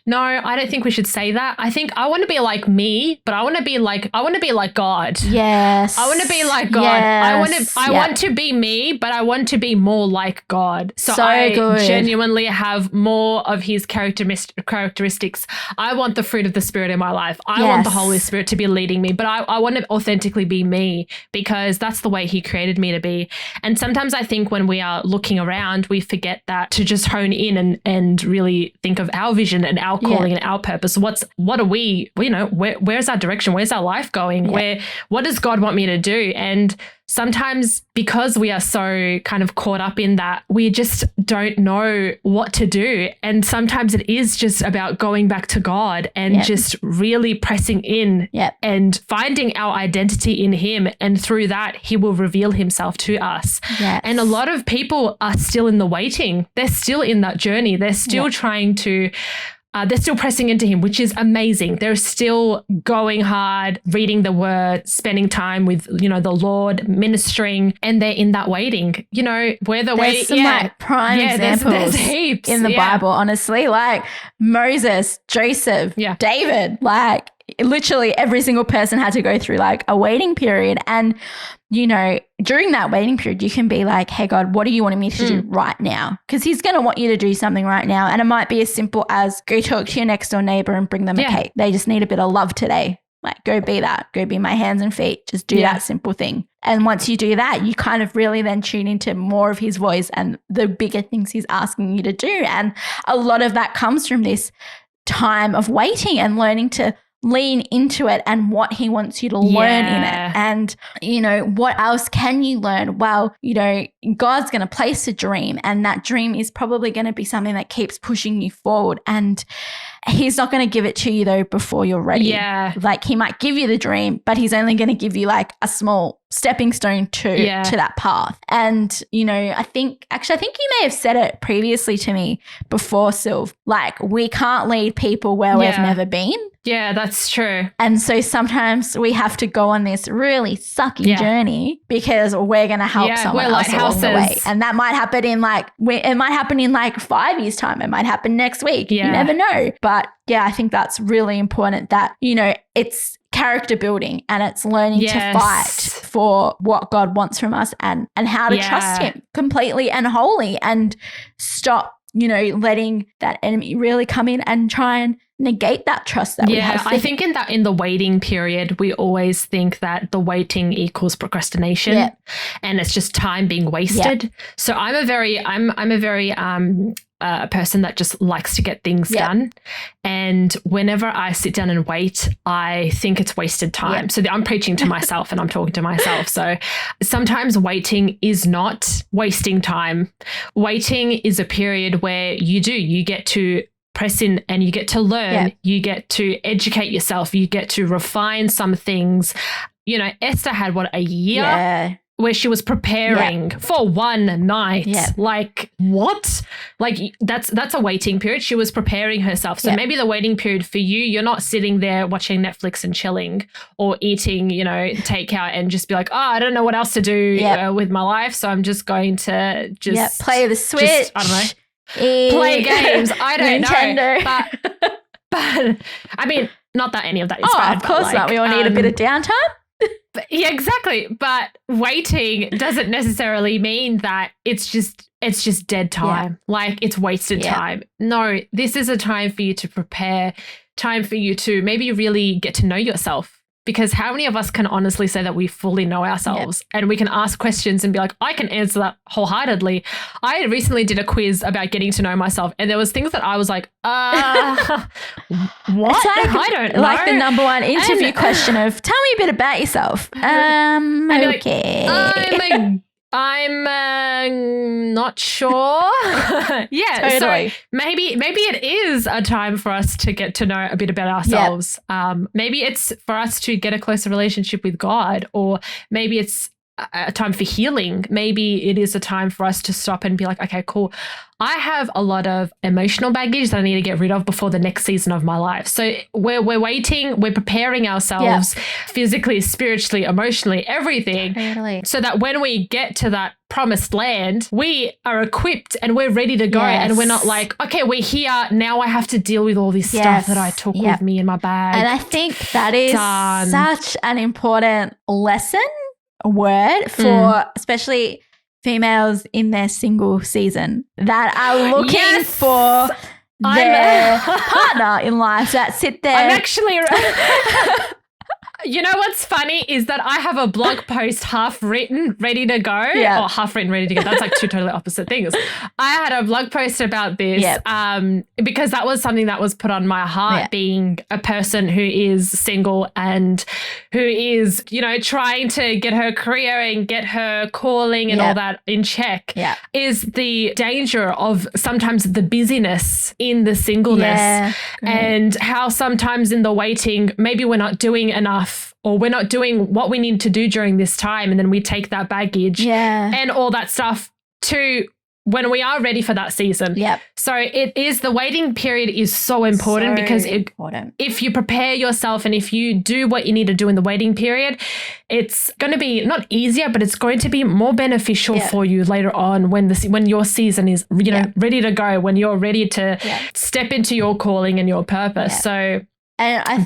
No, I don't think we should say that. I think I want to be like me, but I want to be like God. Yes. I want to be like God. Yes. I want to be me, but I want to be more like God. So good. Genuinely have more of his characteristics. I want the fruit of the Spirit in my life. I want the Holy Spirit to be leading me, but I want to authentically be me, because that's the way he created me to be. And sometimes I think when we are looking around, we forget that to just hone in and really think of our vision and our calling and our purpose. What are we, where's our direction? Where's our life going? What does God want me to do? And sometimes because we are so kind of caught up in that, we just don't know what to do. And sometimes it is just about going back to God and just really pressing in and finding our identity in him. And through that, he will reveal himself to us. Yes. And a lot of people are still in the waiting. They're still in that journey. They're still trying to they're still pressing into him, which is amazing. They're still going hard, reading the word, spending time with, the Lord, ministering, and they're in that waiting. Where the waiting. There's some like prime examples there's heaps in the Bible, honestly, like Moses, Joseph, David, like literally every single person had to go through like a waiting period. And during that waiting period, you can be like, hey, God, what are you wanting me to do right now? Because he's going to want you to do something right now. And it might be as simple as go talk to your next door neighbor and bring them a cake. They just need a bit of love today. Like, go be that. Go be my hands and feet. Just do that simple thing. And once you do that, you kind of really then tune into more of his voice and the bigger things he's asking you to do. And a lot of that comes from this time of waiting and learning to lean into it and what he wants you to learn in it. And, what else can you learn? Well, God's going to place a dream, and that dream is probably going to be something that keeps pushing you forward. And he's not going to give it to you though before you're ready. Yeah. Like he might give you the dream, but he's only going to give you like a small stepping stone to that path. And, I think you may have said it previously to me before, Sylv, like we can't lead people where we've never been. Yeah, that's true. And so sometimes we have to go on this really sucky journey because we're going to help someone else along the way. And that might happen in it might happen in like 5 years' time. It might happen next week. You never know. But I think that's really important that, it's character building and it's learning to fight for what God wants from us and how to trust him completely and wholly and stop, letting that enemy really come in and try and negate that trust that we have. I think in the waiting period, we always think that the waiting equals procrastination and it's just time being wasted. So I'm a very person that just likes to get things done. And whenever I sit down and wait, I think it's wasted time. So I'm preaching to myself and I'm talking to myself. So sometimes waiting is not wasting time. Waiting is a period where you get to press in and you get to learn, you get to educate yourself, you get to refine some things. Esther had a year where she was preparing for one night. Like what? Like that's a waiting period. She was preparing herself. So maybe the waiting period for you, you're not sitting there watching Netflix and chilling or eating, takeout and just be like, oh, I don't know what else to do with my life. So I'm just going to play the Switch. I don't know. play games. I don't Nintendo. know. But I mean, not that any of that is bad. Of course not. We all need a bit of downtime. Yeah, exactly. But waiting doesn't necessarily mean that it's just dead time. Yeah. Like it's wasted time. No, this is a time for you to prepare, time for you to maybe really get to know yourself. Because how many of us can honestly say that we fully know ourselves and we can ask questions and be like, I can answer that wholeheartedly. I recently did a quiz about getting to know myself and there was things that I was like, what? It's like, I don't know. Like the number one interview question of, tell me a bit about yourself. Okay. I'm not sure. Yeah, totally. So maybe it is a time for us to get to know a bit about ourselves. Maybe it's for us to get a closer relationship with God, or maybe it's a time for healing. Maybe it is a time for us to stop and be like, okay, cool. I have a lot of emotional baggage that I need to get rid of before the next season of my life. So we're waiting, we're preparing ourselves physically, spiritually, emotionally, everything. Totally. So that when we get to that promised land, we are equipped and we're ready to go. And we're not like, okay, we're here. Now I have to deal with all this stuff that I took with me in my bag. And I think that is such an important lesson, word for especially females in their single season that are looking for their partner in life that sit there. I'm actually You know what's funny is that I have a blog post half written, ready to go, or half written, ready to go. That's like two totally opposite things. I had a blog post about this because that was something that was put on my heart, being a person who is single and who is, you know, trying to get her career and get her calling and all that in check, is the danger of sometimes the busyness in the singleness and how sometimes in the waiting, maybe we're not doing enough, or we're not doing what we need to do during this time. And then we take that baggage and all that stuff to when we are ready for that season. So it is, the waiting period is so important because if you prepare yourself and if you do what you need to do in the waiting period, it's going to be not easier, but it's going to be more beneficial for you later on when your season is, you know, ready to go, when you're ready to step into your calling and your purpose. So and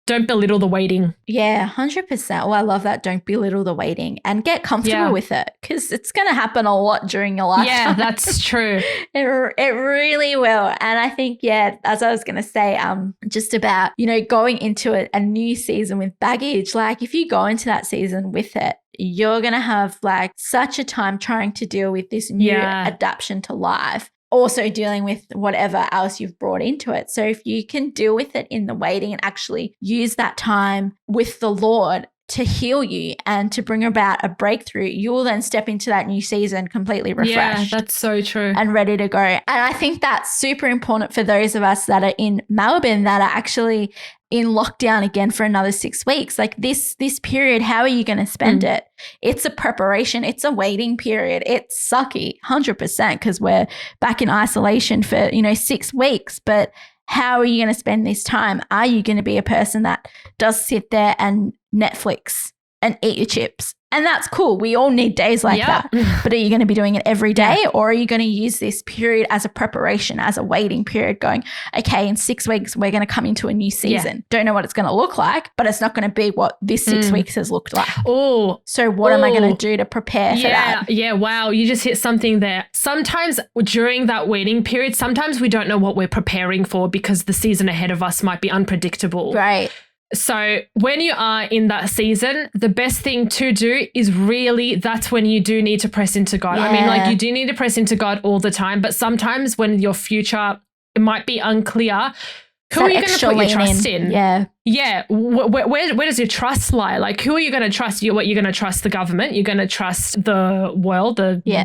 don't belittle the waiting. Yeah, 100%. Well, I love that. Don't belittle the waiting and get comfortable with it because it's going to happen a lot during your lifetime. Yeah, that's true. It really will. And I think, as I was going to say, just about, you know, going into a new season with baggage, like if you go into that season with it, you're going to have like such a time trying to deal with this new adaptation to life. Also dealing with whatever else you've brought into it. So if you can deal with it in the waiting and actually use that time with the Lord to heal you and to bring about a breakthrough, you will then step into that new season completely refreshed. Yeah, that's so true. And ready to go. And I think that's super important for those of us that are in Melbourne that are actually in lockdown again for another 6 weeks. Like this period, how are you going to spend it? It's a preparation. It's a waiting period. It's sucky, 100%, because we're back in isolation for, 6 weeks. But how are you going to spend this time? Are you going to be a person that does sit there and Netflix and eat your chips? And that's cool. We all need days like that. But are you going to be doing it every day or are you going to use this period as a preparation, as a waiting period going, okay, in 6 weeks, we're going to come into a new season. Don't know what it's going to look like, but it's not going to be what this 6 weeks has looked like. So what am I going to do to prepare for that? Yeah. Wow. You just hit something there. Sometimes during that waiting period, sometimes we don't know what we're preparing for because the season ahead of us might be unpredictable. Right. So when you are in that season, the best thing to do is really, that's when you do need to press into God. I mean, like you do need to press into God all the time, but sometimes when your future, it might be unclear, who are you going to put your trust in? Yeah. Where does your trust lie? Like, who are you going to trust? You're going to trust the government. You're going to trust the world,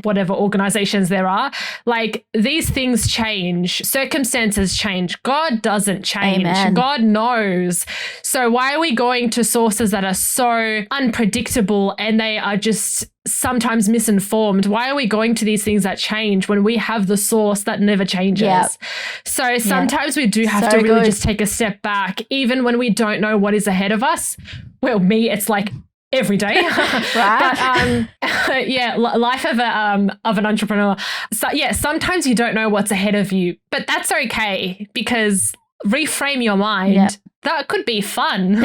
whatever organizations there are. Like, these things change. Circumstances change. God doesn't change. Amen. God knows. So why are we going to sources that are so unpredictable and they are just sometimes misinformed? Why are we going to these things that change when we have the source that never changes? So sometimes we do have to really just take a step back, even when we don't know what is ahead of us. Well, it's like every day. Right. But life of an entrepreneur. So sometimes you don't know what's ahead of you, but that's okay because reframe your mind. Yep. That could be fun.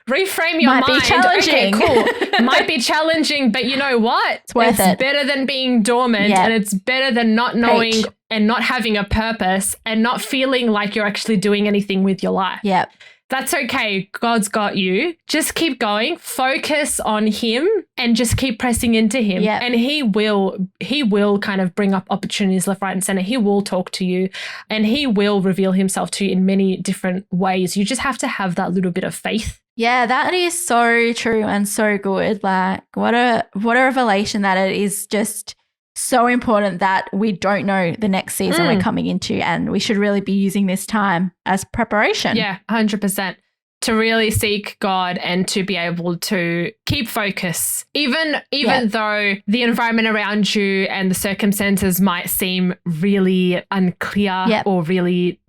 Reframe your mind. Might be challenging. Okay, cool. Might be challenging, but you know what? It's worth it. It's better than being dormant, and it's better than not knowing and not having a purpose and not feeling like you're actually doing anything with your life. Yep. That's okay. God's got you. Just keep going. Focus on him and just keep pressing into him. Yep. And he will kind of bring up opportunities left, right, and center. He will talk to you and he will reveal himself to you in many different ways. You just have to have that little bit of faith. Yeah, that is so true and so good. Like what a revelation that it is. Just so important that we don't know the next season we're coming into, and we should really be using this time as preparation. Yeah, 100%. To really seek God and to be able to keep focus, even though the environment around you and the circumstances might seem really unclear or really,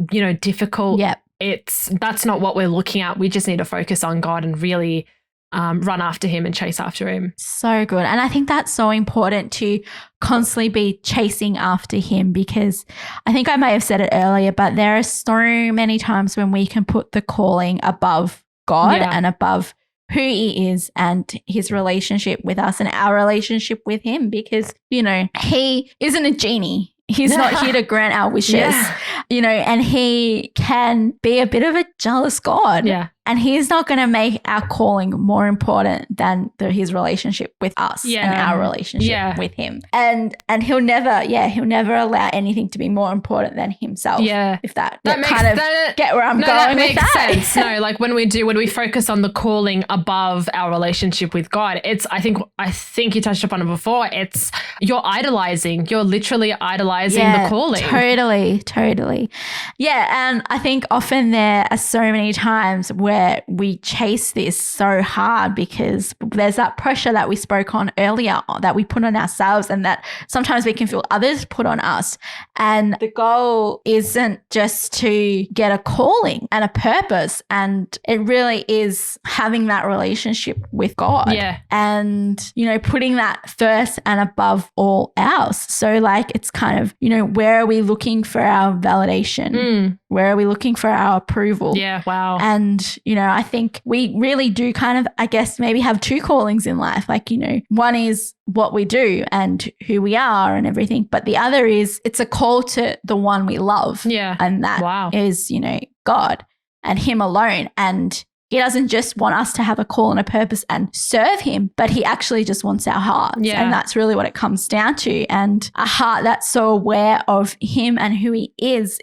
difficult. That's not what we're looking at. We just need to focus on God and really run after him and chase after him. So good. And I think that's so important to constantly be chasing after him, because I think I may have said it earlier, but there are so many times when we can put the calling above God and above who he is and his relationship with us and our relationship with him, because, he isn't a genie. He's not here to grant our wishes, and he can be a bit of a jealous God. Yeah. And he's not going to make our calling more important than his relationship with us and our relationship with him. And he'll never allow anything to be more important than himself. Yeah. If that makes kind of get where I'm going with that. That makes sense. No, like when we focus on the calling above our relationship with God, I think you touched upon it before. It's you're literally idolizing the calling. Totally. Yeah. And I think often there are so many times where we chase this so hard because there's that pressure that we spoke on earlier that we put on ourselves, and that sometimes we can feel others put on us. And the goal isn't just to get a calling and a purpose, and it really is having that relationship with God. Yeah. And, putting that first and above all else. So like it's kind of, where are we looking for our validation? Where are we looking for our approval? Yeah, wow. And, I think we really do kind of, I guess, maybe have two callings in life. Like, one is what we do and who we are and everything. But the other is it's a call to the one we love. Yeah. And that is, God and him alone. And he doesn't just want us to have a call and a purpose and serve him, but he actually just wants our hearts. Yeah. And that's really what it comes down to. And a heart that's so aware of him and who he is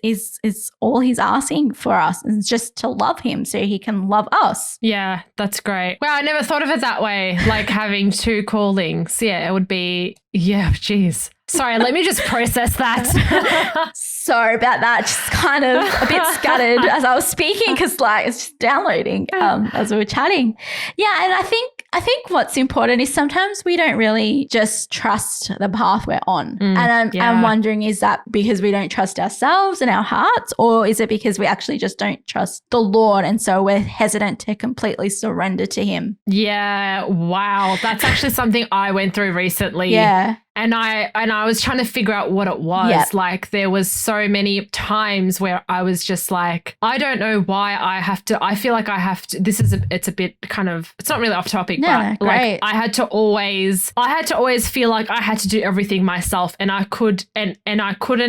all he's asking for us, is just to love him so he can love us. Yeah, that's great. Wow, I never thought of it that way, like having two callings. Yeah, it would be, geez. Sorry, let me just process that. Sorry about that. Just kind of a bit scattered as I was speaking because it's just downloading as we were chatting. Yeah, and I think what's important is sometimes we don't really just trust the path we're on. And I'm wondering, is that because we don't trust ourselves and our hearts, or is it because we actually just don't trust the Lord and so we're hesitant to completely surrender to him? Yeah, wow. That's actually something I went through recently. Yeah. And I was trying to figure out what it was. Yep. Like there was so many times where I was just like, I don't know why I feel like I have to, it's a bit kind of, it's not really off topic, but like I had to always feel like I had to do everything myself, and I couldn't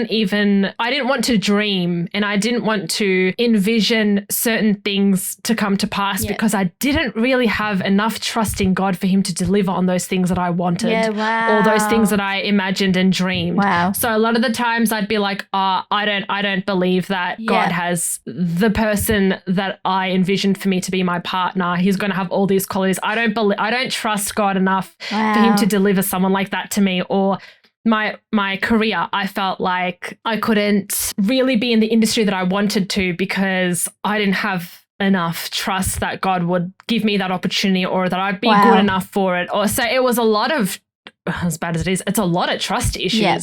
even, I didn't want to dream and I didn't want to envision certain things to come to pass because I didn't really have enough trust in God for him to deliver on those things that I wanted. Yeah, wow. All those things that I imagined and dreamed. Wow. So a lot of the times I'd be like, I don't believe that God has the person that I envisioned for me to be my partner. He's going to have all these qualities. I don't trust God enough for him to deliver someone like that to me. Or my career, I felt like I couldn't really be in the industry that I wanted to because I didn't have enough trust that God would give me that opportunity or that I'd be good enough for it. Or so it was a lot of as bad as it is, it's a lot of trust issues. Yep.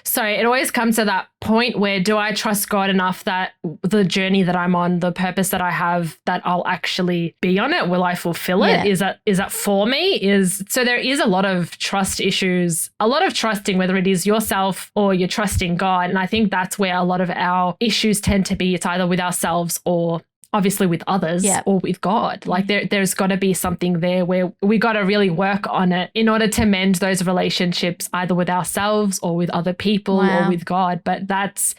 So it always comes to that point where, do I trust God enough that the journey that I'm on, the purpose that I have, that I'll actually be on it? Will I fulfill it? Is that for me? So there is a lot of trust issues, a lot of trusting, whether it is yourself or you're trusting God. And I think that's where a lot of our issues tend to be. It's either with ourselves or obviously with others or with God. Like there's got to be something there where we got to really work on it in order to mend those relationships, either with ourselves or with other people or with God. But that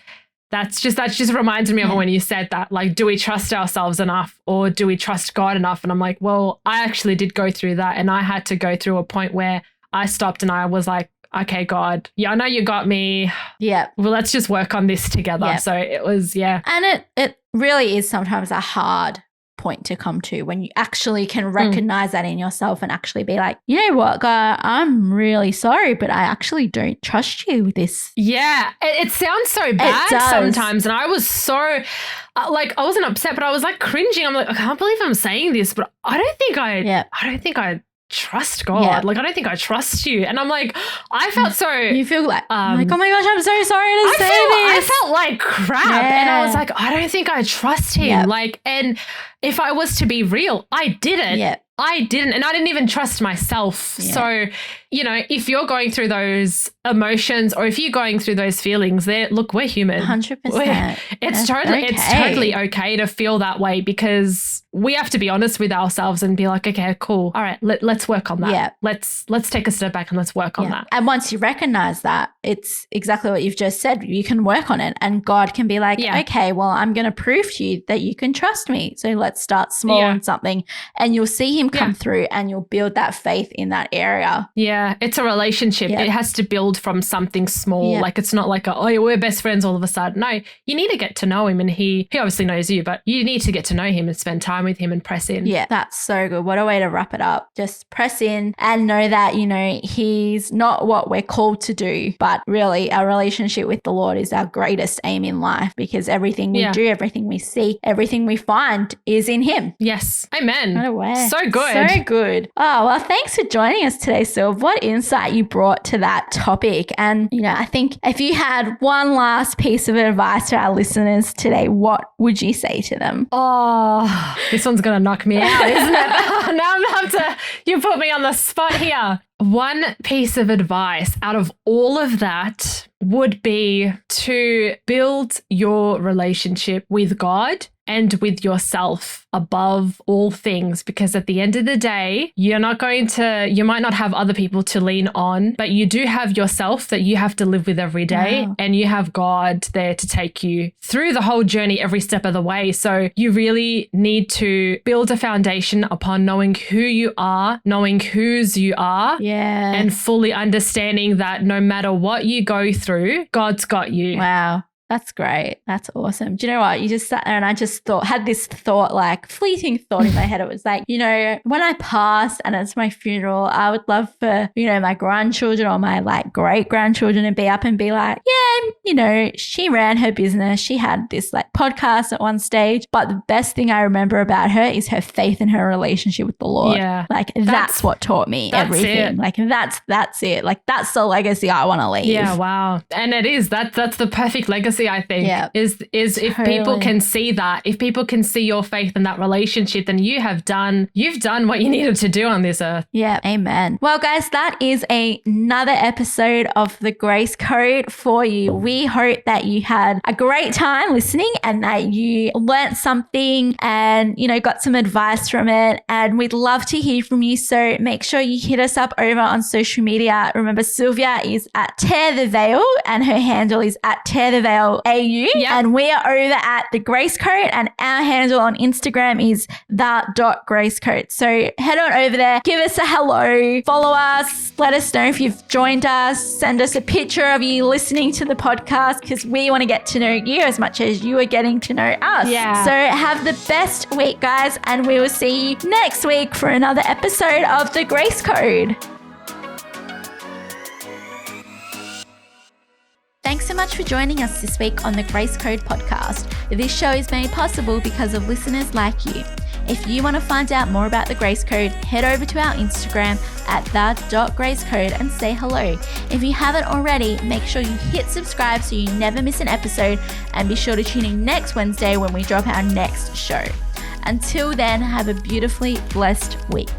just reminds me of when you said that, like, do we trust ourselves enough or do we trust God enough? And I'm like, well, I actually did go through that, and I had to go through a point where I stopped and I was like, okay, God, I know you got me. Yeah. Well, let's just work on this together. Yep. So it was, And it really is sometimes a hard point to come to when you actually can recognize that in yourself and actually be like, you know what, God, I'm really sorry, but I actually don't trust you with this. Yeah. It sounds so bad sometimes. And I was so, I wasn't upset, but I was like cringing. I'm like, I can't believe I'm saying this, but I don't think I trust God. Like, I don't think I trust you. And I'm like, I felt so. You feel like, like, oh my gosh, I'm so sorry to say this. I felt like crap. And I was like, I don't think I trust him. Yep. Like, and if I was to be real, I didn't. Yep. I didn't. And I didn't even trust myself. Yep. So, if you're going through those emotions or if you're going through those feelings, look, we're human. 100%. It's totally okay to feel that way, because we have to be honest with ourselves and be like, okay, cool. All right, let's work on that. Yeah. Let's take a step back and let's work on that. And once you recognize that, it's exactly what you've just said. You can work on it, and God can be like, okay, well, I'm going to prove to you that you can trust me. So let's start small on something, and you'll see him come through, and you'll build that faith in that area. Yeah, it's a relationship. It has to build from something small. Like, it's not like, we're best friends all of a sudden. No, you need to get to know him, and he obviously knows you, but you need to get to know him and spend time with him and press in. Yeah, that's so good. What a way to wrap it up. Just press in and know that, he's not what we're called to do, but really our relationship with the Lord is our greatest aim in life, because everything we do, everything we seek, everything we find is in him. Yes. Amen. What a way. So good. So good. Oh, well, thanks for joining us today, Sylv. What insight you brought to that topic. And, I think if you had one last piece of advice to our listeners today, what would you say to them? Oh, this one's going to knock me out, isn't it? Now I'm going you put me on the spot here. One piece of advice out of all of that would be to build your relationship with God and with yourself above all things, because at the end of the day, you might not have other people to lean on, but you do have yourself that you have to live with every day. Wow. And you have God there to take you through the whole journey every step of the way. So you really need to build a foundation upon knowing who you are, knowing whose you are, and fully understanding that no matter what you go through, God's got you. Wow. That's great. That's awesome. Do you know what? You just sat there and I just had this thought, like fleeting thought in my head. It was like, when I pass and it's my funeral, I would love for, my grandchildren or my like great grandchildren to be up and be like, she ran her business. She had this like podcast at one stage, but the best thing I remember about her is her faith in her relationship with the Lord. Yeah. Like that's what taught me everything. Like that's it. Like that's the legacy I want to leave. Yeah. Wow. And it is, that's the perfect legacy, I think, is if people can see that, if people can see your faith in that relationship, then you've done what you needed to do on this earth. Yeah. Amen. Well, guys, that is another episode of The Grace Code for you. We hope that you had a great time listening and that you learnt something and, got some advice from it. And we'd love to hear from you. So make sure you hit us up over on social media. Remember, Sylvia is at Tear the Veil and her handle is at Tear the Veil AU. Yep. And we are over at The Grace Code, and our handle on Instagram is the.gracecode. So head on over there, give us a hello, follow us, let us know if you've joined us, send us a picture of you listening to the podcast, because we want to get to know you as much as you are getting to know us. Yeah. So have the best week, guys, and we will see you next week for another episode of The Grace Code. Thanks so much for joining us this week on the Grace Code podcast. This show is made possible because of listeners like you. If you want to find out more about the Grace Code, head over to our Instagram at the.gracecode and say hello. If you haven't already, make sure you hit subscribe so you never miss an episode, and be sure to tune in next Wednesday when we drop our next show. Until then, have a beautifully blessed week.